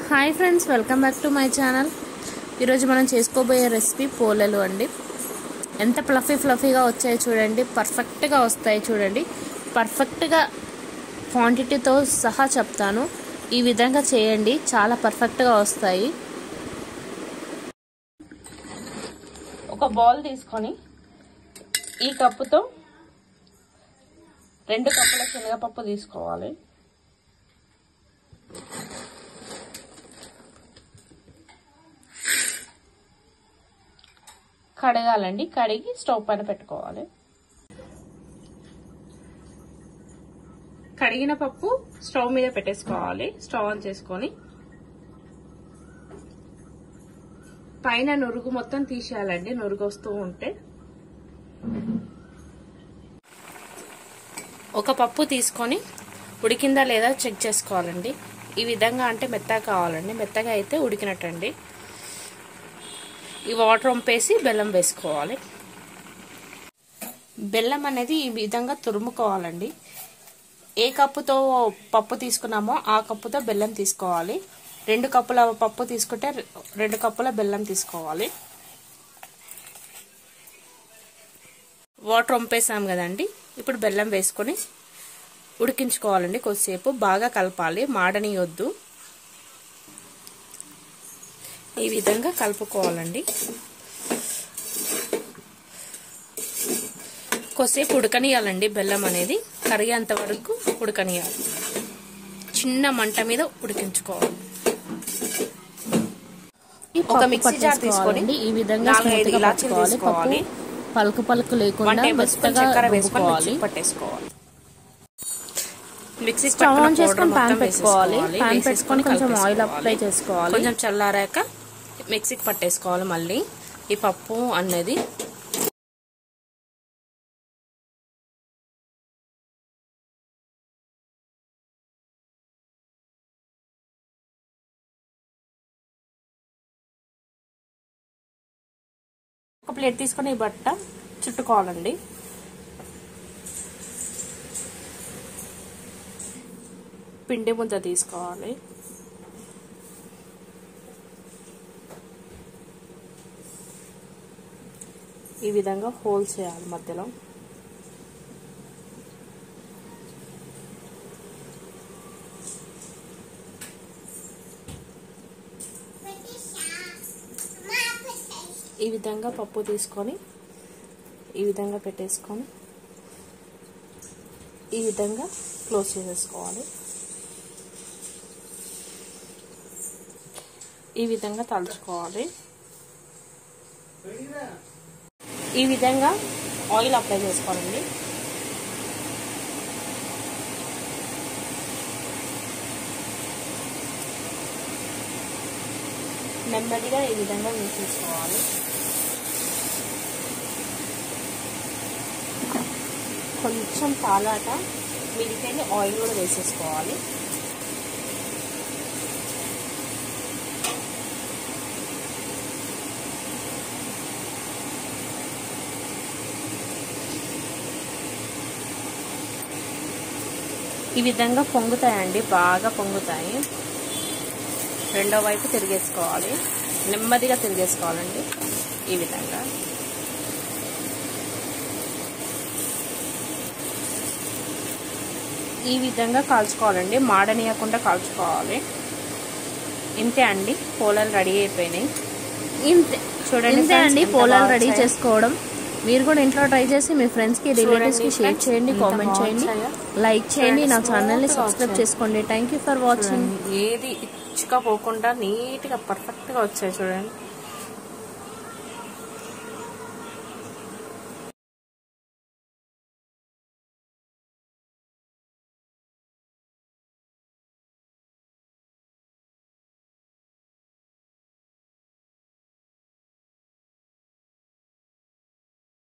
Hi friends, welcome back to my channel. ఈరోజు మనం చేసుకోబోయే రెసిపీ పోలేలు అండి. ఎంత ఫ్లఫీగా వచ్చాయి చూడండి, పర్ఫెక్ట్గా వస్తాయి చూడండి. పర్ఫెక్ట్గా క్వాంటిటీతో సహా చెప్తాను. ఈ విధంగా చేయండి, చాలా పర్ఫెక్ట్గా వస్తాయి. ఒక బౌల్ తీసుకొని ఈ కప్పుతో 2 కప్పుల శనగపప్పు తీసుకోవాలి. కడగాలండి, కడిగి స్టవ్ పైన పెట్టుకోవాలి. కడిగిన పప్పు స్టవ్ మీద పెట్టేసుకోవాలి. స్టవ్ ఆన్ చేసుకొని పైన నురుగు మొత్తం తీసేయాలండి. నురుగు వస్తూ ఉంటే ఒక పప్పు తీసుకొని ఉడికిందా లేదా చెక్ చేసుకోవాలండి. ఈ విధంగా అంటే మెత్తగా కావాలండి. మెత్తగా అయితే ఉడికినట్టండి. ఈ వాటర్ వంపేసి బెల్లం వేసుకోవాలి. బెల్లం అనేది ఈ విధంగా తురుముకోవాలండి. ఏ కప్పుతో పప్పు తీసుకున్నామో ఆ కప్పుతో బెల్లం తీసుకోవాలి. 2 కప్పుల పప్పు తీసుకుంటే 2 కప్పుల బెల్లం తీసుకోవాలి. వాటర్ వంపేసాం కదండి. ఇప్పుడు బెల్లం వేసుకొని ఉడికించుకోవాలండి. కొద్దిసేపు బాగా కలపాలి, మాడనియొద్దు. ఈ విధంగా కలుపుకోవాలండి. కొద్దిసేపు ఉడకనియాలండి. బెల్లం అనేది కరిగేంత వరకు ఉడకనియాలి. చిన్న మంట మీద ఉడికించుకోవాలి. ఒక మిక్సీ జార్ తీసుకోండి. ఈ విధంగా తీసుకోవాలి. పలుకు లేకుండా చక్కెర వేసుకోవాలి. పట్టేసుకోవాలి. మిక్సీ స్టవ్ ఆన్ చేసుకొని పాన్ పెట్టుకోవాలి. పాన్ పెట్టుకొని కొంచెం ఆయిల్ అప్లై చేసుకోవాలి. కొంచెం చల్లారాక మిక్సీకి పట్టేసుకోవాలి. మళ్ళీ ఈ పప్పు అనేది ఒక ప్లేట్ తీసుకొని ఈ బట్ట చుట్టుకోవాలండి. పిండి ముద్ద తీసుకోవాలి. ఈ విధంగా హోల్స్ చేయాలి మధ్యలో. ఈ విధంగా పప్పు తీసుకొని ఈ విధంగా పెట్టేసుకొని ఈ విధంగా క్లోజ్ చేసేసుకోవాలి. ఈ విధంగా తలుచుకోవాలి. ఈ విధంగా ఆయిల్ అప్లై చేసుకోవాలండి. నెమ్మదిగా ఈ విధంగా వేసేసుకోవాలి. కొంచెం పాలాట మిగిలితే ఆయిల్ కూడా వేసేసుకోవాలి. ఈ విధంగా పొంగుతాయండి, బాగా పొంగుతాయి. రెండో వైపు తిరిగేసుకోవాలి. నెమ్మదిగా తిరిగేసుకోవాలండి. ఈ విధంగా కాల్చుకోవాలండి. మాడనీయకుండా కాల్చుకోవాలి. ఇంతే అండి, పోలాలు రెడీ అయిపోయినాయి. ఇంతే చూడండి. ఇంతే అండి పోలాలు రెడీ చేసుకోవడం. మీరు కూడా ఇంట్లో ట్రై చేసి మీ ఫ్రెండ్స్కి, రిలేటివ్స్కి షేర్ చేయండి, కామెంట్ చేయండి, లైక్ చేయండి, నా ఛానల్ని సబ్స్క్రైబ్ చేసుకోండి. Thank you for watching. ఏది ఇచ్చుకపోకుండా నీట్గా పర్ఫెక్ట్గా వచ్చాయి చూడండి.